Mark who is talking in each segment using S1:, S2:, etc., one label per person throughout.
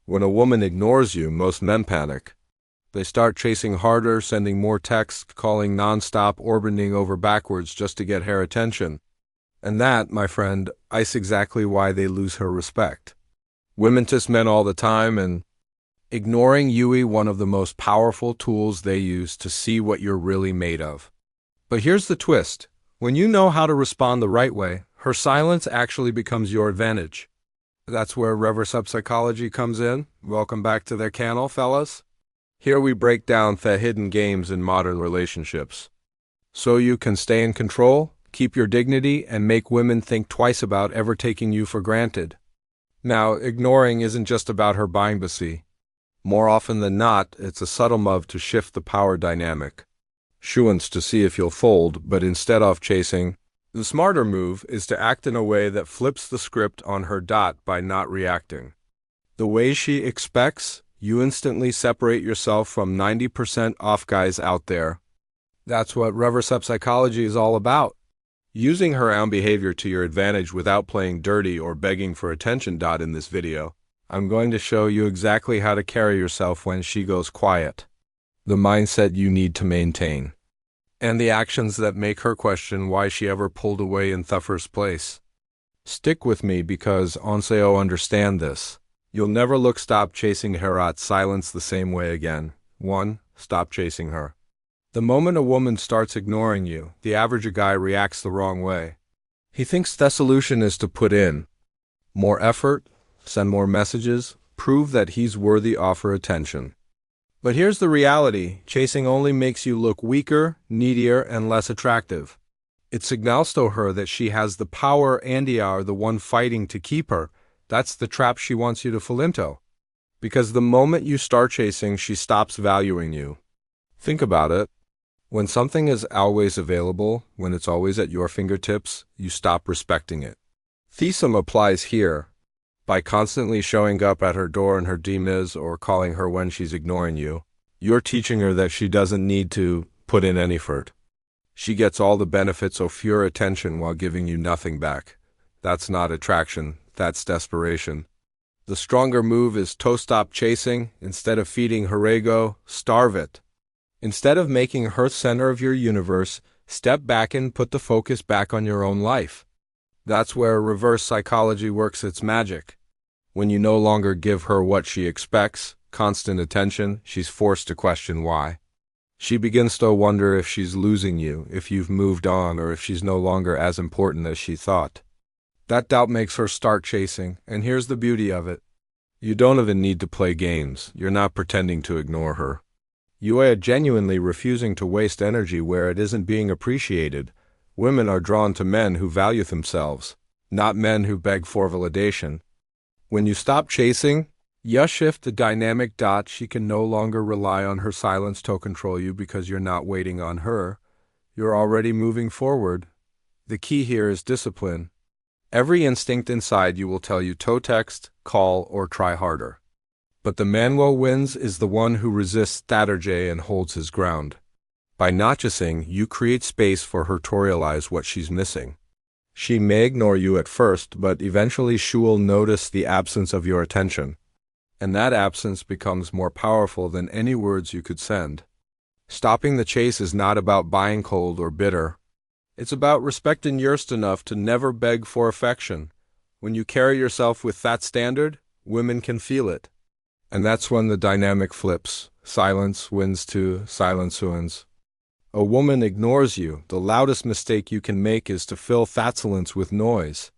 S1: When a woman ignores you, most men panic. They start chasing harder, sending more texts, calling nonstop, orbiting over backwards just to get her attention. And that, my friend, is exactly why they lose her respect. Women kiss men all the time, and ignoring you one of the most powerful tools they use to see what you're really made of. But here's the twist. When you know how to respond the right way, her silence actually becomes your advantage. That's where reverse psychology comes in. Welcome back to their channel, fellas. Here we break down the hidden games in modern relationships. So you can stay in control, keep your dignity, and make women think twice about ever taking you for granted. Now, ignoring isn't just about her buying pussy. More often than not, it's a subtle move to shift the power dynamic. She wants to see if you'll fold, but instead of chasing, the smarter move is to act in a way that flips the script on her by not reacting. The way she expects, you instantly separate yourself from 90% off guys out there. That's what reverse psychology is all about. Using her own behavior to your advantage without playing dirty or begging for attention. In this video, I'm going to show you exactly how to carry yourself when she goes quiet, the mindset you need to maintain, and the actions that make her question why she ever pulled away in the first place. Stick with me because Onseo understand this. You'll never stop chasing her at silence the same way again. 1. Stop chasing her. The moment a woman starts ignoring you, the average guy reacts the wrong way. He thinks the solution is to put in more effort, send more messages, prove that he's worthy of her attention. But here's the reality. Chasing only makes you look weaker, needier, and less attractive. It signals to her that she has the power and you are the one fighting to keep her. That's the trap she wants you to fall into. Because the moment you start chasing, she stops valuing you. Think about it. When something is always available, when it's always at your fingertips, you stop respecting it. Thesum applies here. By constantly showing up at her door in her DMs or calling her when she's ignoring you, you're teaching her that she doesn't need to put in any effort. She gets all the benefits of your attention while giving you nothing back. That's not attraction, that's desperation. The stronger move is to stop chasing. Instead of feeding her ego, starve it. Instead of making her center of your universe, step back and put the focus back on your own life. That's where reverse psychology works its magic. When you no longer give her what she expects, constant attention, she's forced to question why. She begins to wonder if she's losing you, if you've moved on, or if she's no longer as important as she thought. That doubt makes her start chasing, and here's the beauty of it. You don't even need to play games. You're not pretending to ignore her. You are genuinely refusing to waste energy where it isn't being appreciated. Women are drawn to men who value themselves, not men who beg for validation. When you stop chasing, you shift the dynamic. She can no longer rely on her silence to control you because you're not waiting on her. You're already moving forward. The key here is discipline. Every instinct inside you will tell you to text, call, or try harder. But the man who wins is the one who resists strategy and holds his ground. By not chasing, you create space for her to realize what she's missing. She may ignore you at first, but eventually she will notice the absence of your attention. And that absence becomes more powerful than any words you could send. Stopping the chase is not about buying cold or bitter. It's about respecting yours enough to never beg for affection. When you carry yourself with that standard, women can feel it. And that's when the dynamic flips. Silence wins to silence wins. A woman ignores you. The loudest mistake you can make is to fill that silence with noise.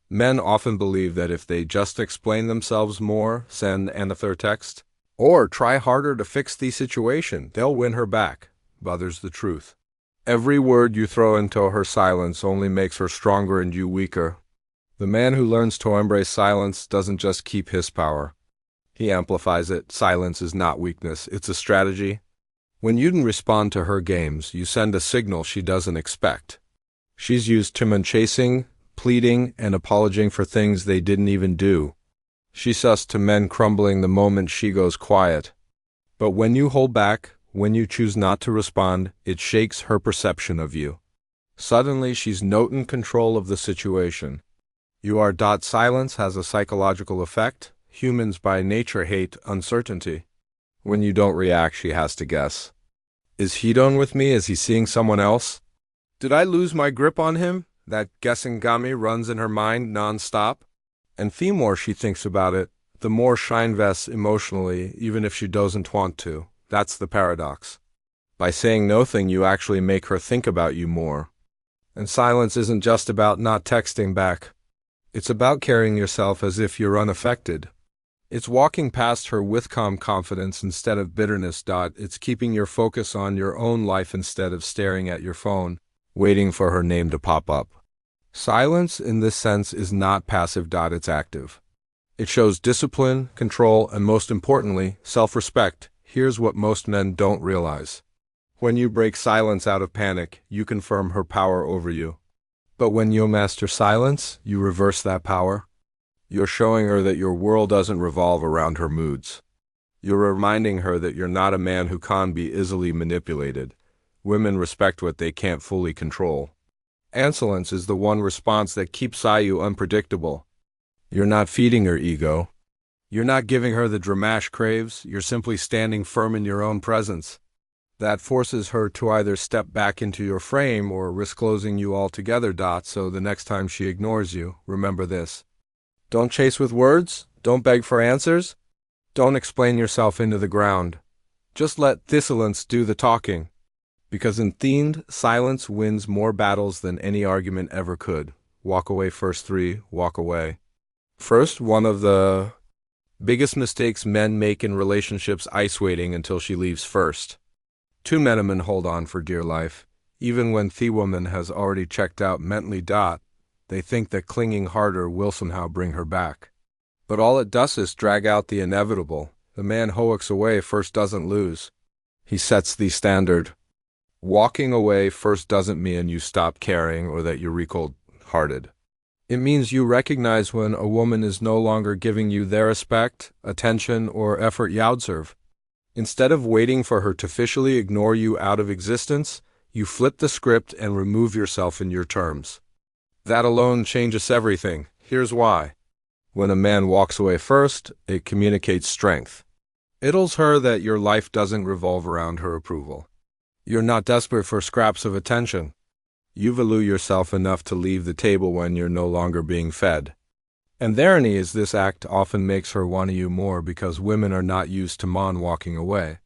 S1: Men often believe that if they just explain themselves more, send another text, or try harder to fix the situation, they'll win her back. But there's the truth. Every word you throw into her silence only makes her stronger and you weaker. The man who learns to embrace silence doesn't just keep his power. He amplifies it. Silence is not weakness, it's a strategy. When you don't respond to her games, you send a signal she doesn't expect. She's used to chasing, pleading, and apologizing for things they didn't even do. She's sus to men crumbling the moment she goes quiet. But when you hold back, when you choose not to respond, it shakes her perception of you. Suddenly, she's not in control of the situation. Silence has a psychological effect. Humans by nature hate uncertainty. When you don't react, she has to guess. Is he done with me? Is he seeing someone else? Did I lose my grip on him? That guessing game runs in her mind non-stop. And the more she thinks about it, the more she invests emotionally, even if she doesn't want to. That's the paradox. By saying nothing, you actually make her think about you more. And silence isn't just about not texting back. It's about carrying yourself as if you're unaffected. It's walking past her with calm confidence instead of bitterness. It's keeping your focus on your own life instead of staring at your phone, waiting for her name to pop up. Silence, in this sense, is not passive. It's active. It shows discipline, control, and most importantly, self-respect. Here's what most men don't realize. When you break silence out of panic, you confirm her power over you. But when you master silence, you reverse that power. You're showing her that your world doesn't revolve around her moods. You're reminding her that you're not a man who can be easily manipulated. Women respect what they can't fully control. Insolence is the one response that keeps you unpredictable. You're not feeding her ego. You're not giving her the drama she craves. You're simply standing firm in your own presence. That forces her to either step back into your frame or risk closing you altogether. So the next time she ignores you, remember this. Don't chase with words. Don't beg for answers. Don't explain yourself into the ground. Just let thistleance do the talking. Because in themed, silence wins more battles than any argument ever could. Walk away first. 3. Walk away. First, one of the biggest mistakes men make in relationships ice waiting until she leaves first. Two men hold on for dear life, even when the woman has already checked out mentally. They think that clinging harder will somehow bring her back. But all it does is drag out the inevitable. The man who walks away first doesn't lose. He sets the standard. Walking away first doesn't mean you stop caring or that you're cold-hearted. It means you recognize when a woman is no longer giving you their respect, attention, or effort you outserve. Instead of waiting for her to officially ignore you out of existence, you flip the script and remove yourself in your terms. That alone changes everything. Here's why. When a man walks away first, it communicates strength. It tells her that your life doesn't revolve around her approval. You're not desperate for scraps of attention. You value yourself enough to leave the table when you're no longer being fed. And the irony is this act often makes her want you more because women are not used to men walking away.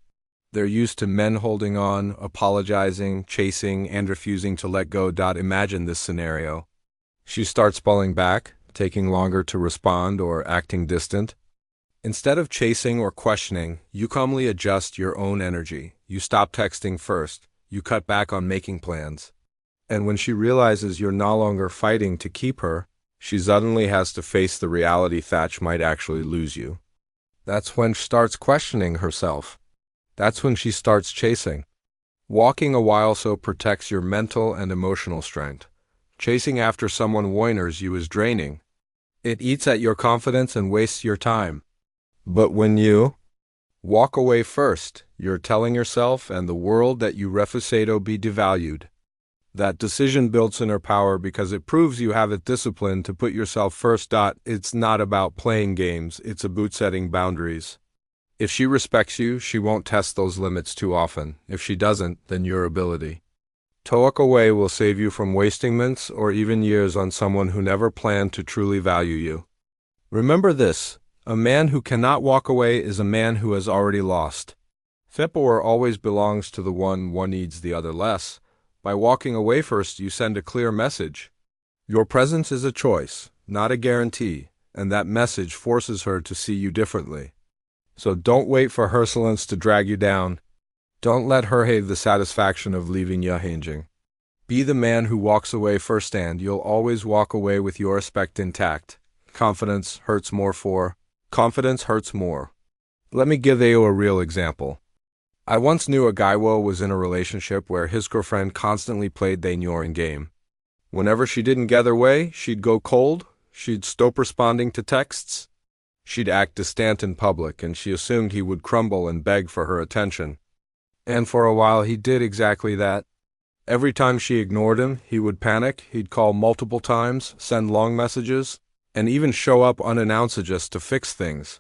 S1: They're used to men holding on, apologizing, chasing, and refusing to let go. Imagine this scenario. She starts pulling back, taking longer to respond or acting distant. Instead of chasing or questioning, you calmly adjust your own energy. You stop texting first. You cut back on making plans. And when she realizes you're no longer fighting to keep her, she suddenly has to face the reality that she might actually lose you. That's when she starts questioning herself. That's when she starts chasing. Walking a while so protects your mental and emotional strength. Chasing after someone whiners you is draining. It eats at your confidence and wastes your time. But when you walk away first, you're telling yourself and the world that you refusado be devalued. That decision builds in her power because it proves you have a discipline to put yourself first. It's not about playing games, it's about setting boundaries. If she respects you, she won't test those limits too often. If she doesn't, then your ability to walk away will save you from wasting months or even years on someone who never planned to truly value you. Remember this, a man who cannot walk away is a man who has already lost. Power always belongs to the one needs the other less. By walking away first, you send a clear message. Your presence is a choice, not a guarantee, and that message forces her to see you differently. So don't wait for her silence to drag you down. Don't let her have the satisfaction of leaving you hanging. Be the man who walks away first and you'll always walk away with your respect intact. Confidence hurts more. Let me give you a real example. I once knew a guy who was in a relationship where his girlfriend constantly played the ignoring game. Whenever she didn't get her way, she'd go cold, she'd stop responding to texts, she'd act distant in public, and she assumed he would crumble and beg for her attention. And for a while he did exactly that. Every time she ignored him, he would panic, he'd call multiple times, send long messages, and even show up unannounced just to fix things.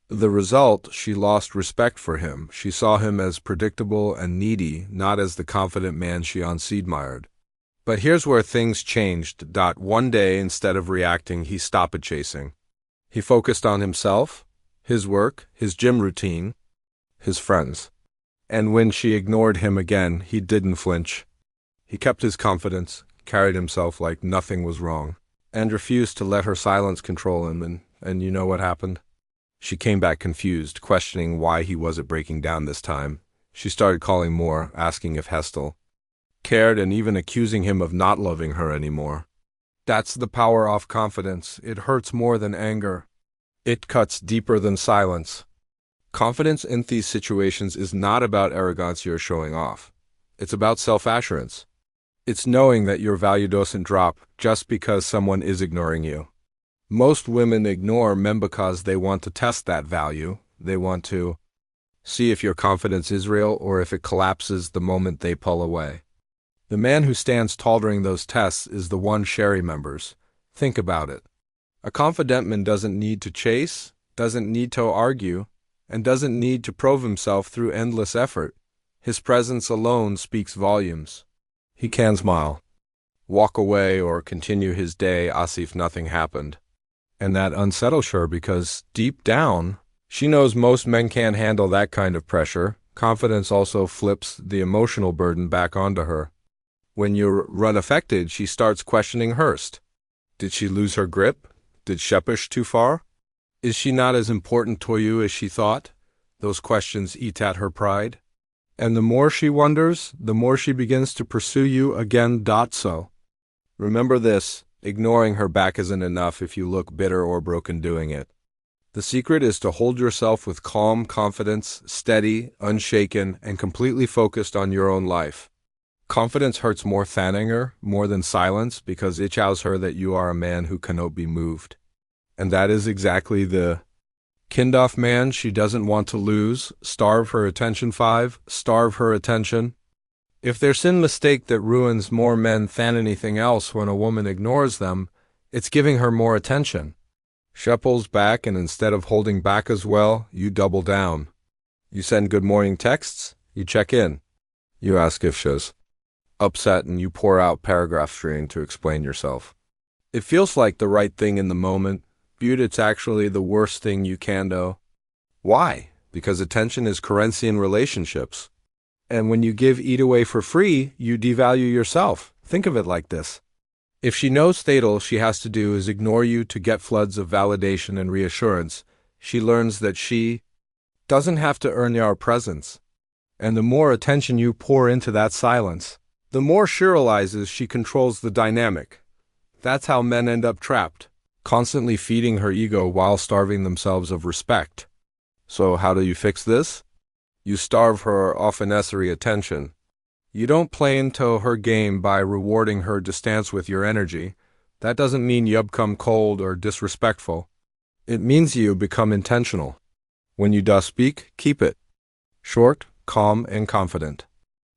S1: The result, she lost respect for him. She saw him as predictable and needy, not as the confident man she once admired. But here's where things changed. One day, instead of reacting, he stopped chasing. He focused on himself, his work, his gym routine, his friends. And when she ignored him again, he didn't flinch. He kept his confidence, carried himself like nothing was wrong, and refused to let her silence control him. And you know what happened? She came back confused, questioning why he wasn't breaking down this time. She started calling more, asking if Hestel cared, and even accusing him of not loving her anymore. That's the power of confidence. It hurts more than anger. It cuts deeper than silence. Confidence in these situations is not about arrogance or showing off. It's about self-assurance. It's knowing that your value doesn't drop just because someone is ignoring you. Most women ignore men because they want to test that value. They want to see if your confidence is real or if it collapses the moment they pull away. The man who stands tall during those tests is the one she remembers. Think about it. A confident man doesn't need to chase, doesn't need to argue, and doesn't need to prove himself through endless effort. His presence alone speaks volumes. He can smile, walk away, or continue his day as if nothing happened. And that unsettles her because, deep down, she knows most men can't handle that kind of pressure. Confidence also flips the emotional burden back onto her. When you're unaffected, she starts questioning Hurst. Did she lose her grip? Did she push too far? Is she not as important to you as she thought? Those questions eat at her pride. And the more she wonders, the more she begins to pursue you again. So, remember this. Ignoring her back isn't enough if you look bitter or broken doing it. The secret is to hold yourself with calm confidence, steady, unshaken, and completely focused on your own life. Confidence hurts more than anger, more than silence, because it shows her that you are a man who cannot be moved. And that is exactly the kind of man she doesn't want to lose. Starve her attention. 5. Starve her attention. If there's a mistake that ruins more men than anything else when a woman ignores them, it's giving her more attention. She pulls back, and instead of holding back as well, you double down. You send good morning texts, you check in. You ask if she's upset, and you pour out paragraph string to explain yourself. It feels like the right thing in the moment, but it's actually the worst thing you can do. Why? Because attention is currency in relationships. And when you give it away for free, you devalue yourself. Think of it like this. If she knows fatal she has to do is ignore you to get floods of validation and reassurance, she learns that she doesn't have to earn your presence. And the more attention you pour into that silence, the more she realizes she controls the dynamic. That's how men end up trapped, constantly feeding her ego while starving themselves of respect. So how do you fix this? You starve her of unnecessary attention. You don't play into her game by rewarding her distance with your energy. That doesn't mean you become cold or disrespectful. It means you become intentional. When you do speak, keep it short, calm, and confident.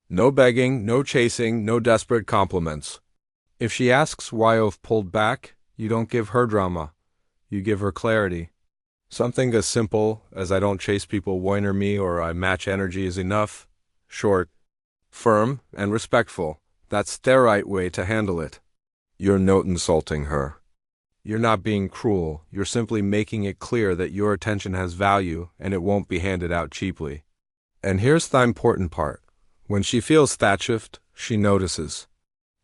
S1: No begging, no chasing, no desperate compliments. If she asks why you've pulled back, you don't give her drama. You give her clarity. Something as simple as I don't chase people whiner me or I match energy is enough. Short, firm, and respectful. That's the right way to handle it. You're not insulting her. You're not being cruel. You're simply making it clear that your attention has value and it won't be handed out cheaply. And here's the important part. When she feels that shift, she notices.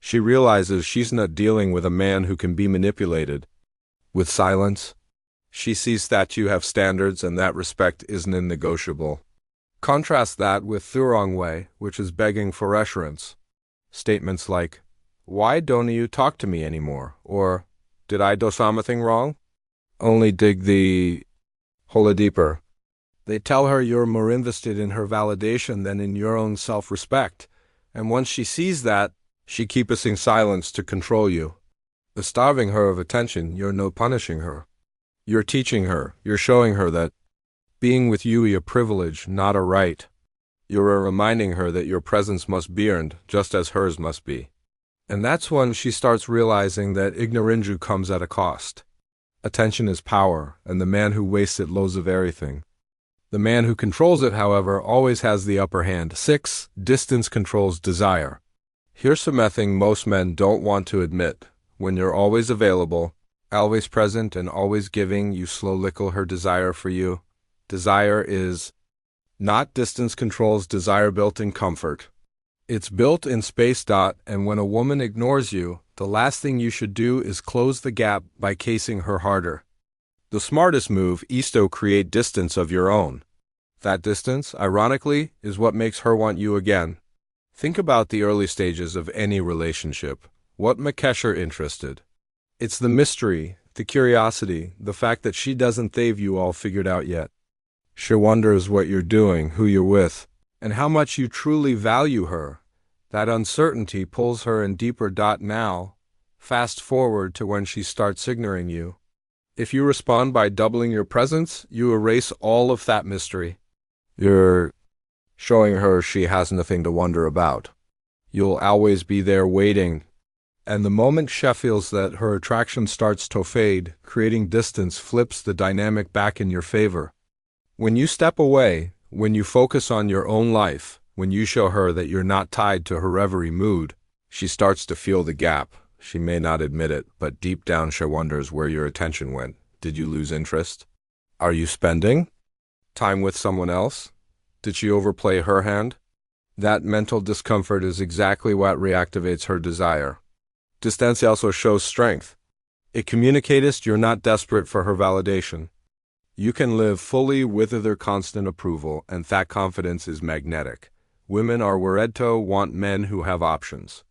S1: She realizes she's not dealing with a man who can be manipulated. With silence, she sees that you have standards and that respect isn't negotiable. Contrast that with the wrong way, which is begging for assurance. Statements like, "Why don't you talk to me anymore?" or "Did I do something wrong?" only dig the hole deeper. They tell her you're more invested in her validation than in your own self-respect. And once she sees that, she keeps in silence to control you. The starving her of attention, you're no punishing her. You're teaching her, you're showing her that being with you is a privilege, not a right. You're reminding her that your presence must be earned, just as hers must be. And that's when she starts realizing that ignoranzu comes at a cost. Attention is power, and the man who wastes it loads of everything. The man who controls it, however, always has the upper hand. 6. Distance controls desire. Here's something most men don't want to admit. When you're always available, always present, and always giving, you slow lickle her desire for you. Desire is not distance controls desire built in comfort. It's built in space. And when a woman ignores you, the last thing you should do is close the gap by casing her harder. The smartest move is to create distance of your own. That distance, ironically, is what makes her want you again. Think about the early stages of any relationship. What makes her interested? It's the mystery, the curiosity, the fact that she doesn't have you all figured out yet. She wonders what you're doing, who you're with, and how much you truly value her. That uncertainty pulls her in deeper. Now, fast forward to when she starts ignoring you. If you respond by doubling your presence, you erase all of that mystery. You're showing her she has nothing to wonder about. You'll always be there waiting. And the moment she feels that her attraction starts to fade, creating distance flips the dynamic back in your favor. When you step away, when you focus on your own life, when you show her that you're not tied to her every mood, she starts to feel the gap. She may not admit it, but deep down she wonders where your attention went. Did you lose interest? Are you spending time with someone else? Did she overplay her hand? That mental discomfort is exactly what reactivates her desire. Distance also shows strength. It communicates you're not desperate for her validation. You can live fully with their constant approval, and that confidence is magnetic. Women are wired to want men who have options.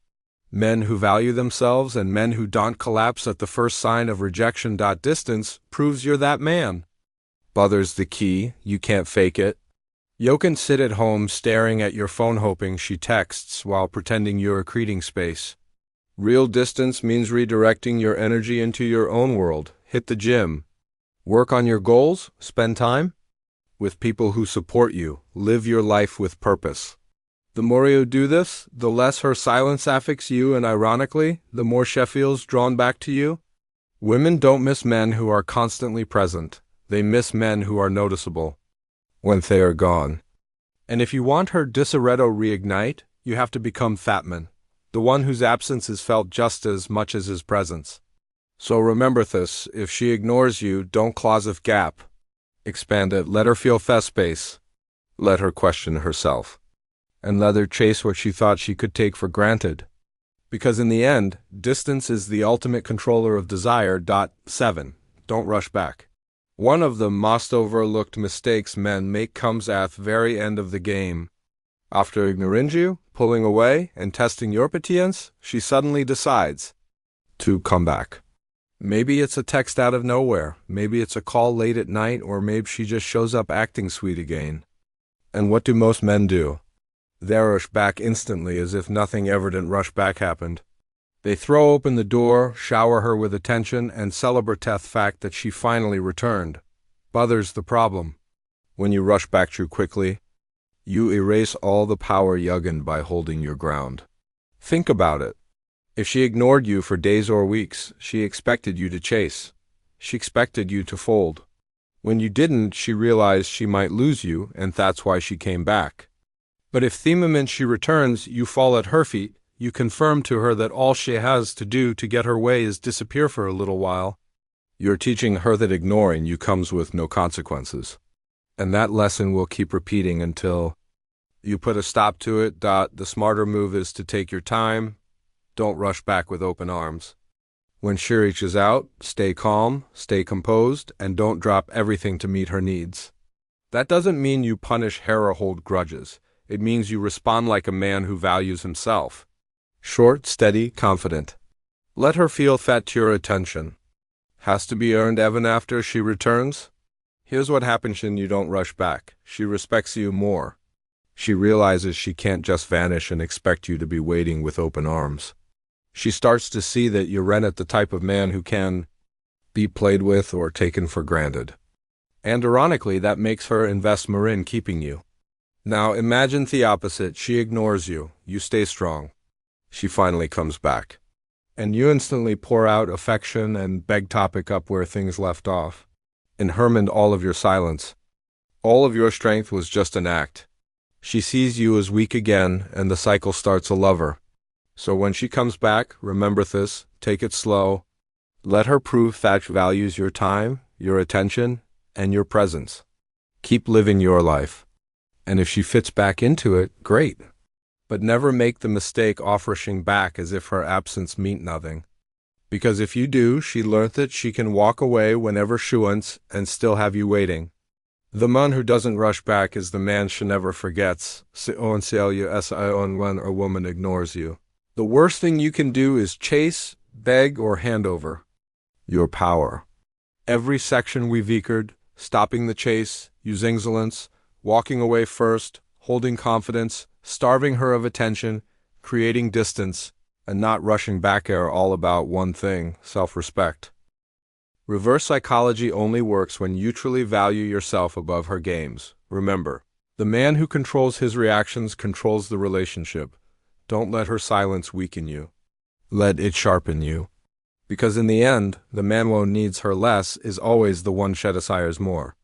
S1: Men who value themselves and men who don't collapse at the first sign of rejection. Distance proves you're that man. Bother's the key, you can't fake it. You can sit at home staring at your phone hoping she texts while pretending you're creating space. Real distance means redirecting your energy into your own world. Hit the gym. Work on your goals. Spend time with people who support you. Live your life with purpose. The more you do this, the less her silence affects you, and ironically, the more she feels drawn back to you. Women don't miss men who are constantly present. They miss men who are noticeable when they are gone. And if you want her desire to reignite, you have to become Fatman, the one whose absence is felt just as much as his presence. So remember this, if she ignores you, don't close a gap. Expand it, let her feel fast space. Let her question herself. And let her chase what she thought she could take for granted. Because in the end, distance is the ultimate controller of desire. 7. Don't rush back. One of the most overlooked mistakes men make comes at the very end of the game. After ignoring you, pulling away, and testing your patience, she suddenly decides to come back. Maybe it's a text out of nowhere, maybe it's a call late at night, or maybe she just shows up acting sweet again. And what do most men do? They rush back instantly as if nothing ever didn't rush back happened. They throw open the door, shower her with attention, and celebrate the fact that she finally returned. But there's the problem. When you rush back too quickly, you erase all the power you gained by holding your ground. Think about it. If she ignored you for days or weeks, she expected you to chase. She expected you to fold. When you didn't, she realized she might lose you, and that's why she came back. But if the moment she returns, you fall at her feet, you confirm to her that all she has to do to get her way is disappear for a little while. You're teaching her that ignoring you comes with no consequences. And that lesson will keep repeating until you put a stop to it. The smarter move is to take your time. Don't rush back with open arms. When she reaches out, stay calm, stay composed, and don't drop everything to meet her needs. That doesn't mean you punish her or hold grudges. It means you respond like a man who values himself. Short, steady, confident. Let her feel that your attention has to be earned even after she returns. Here's what happens when you don't rush back. She respects you more. She realizes she can't just vanish and expect you to be waiting with open arms. She starts to see that you're not the type of man who can be played with or taken for granted. And ironically, that makes her invest more in keeping you. Now imagine the opposite. She ignores you. You stay strong. She finally comes back. and you instantly pour out affection and beg topic up where things left off. In Hermond all of your silence, all of your strength was just an act. She sees you as weak again, and the cycle starts a lover. So when she comes back, remember this, take it slow. Let her prove that she values your time, your attention, and your presence. Keep living your life. And if she fits back into it, great. But never make the mistake offering back as if her absence meant nothing. Because if you do, she learned that she can walk away whenever she wants and still have you waiting. The man who doesn't rush back is the man she never forgets. When a woman ignores you. The worst thing you can do is chase, beg, or hand over your power. Every section we've echoed, stopping the chase, using insolence, walking away first, holding confidence, starving her of attention, creating distance, and not rushing back are all about one thing, self-respect. Reverse psychology only works when you truly value yourself above her games. Remember, the man who controls his reactions controls the relationship. Don't let her silence weaken you. Let it sharpen you. Because in the end, the man who needs her less is always the one she desires more.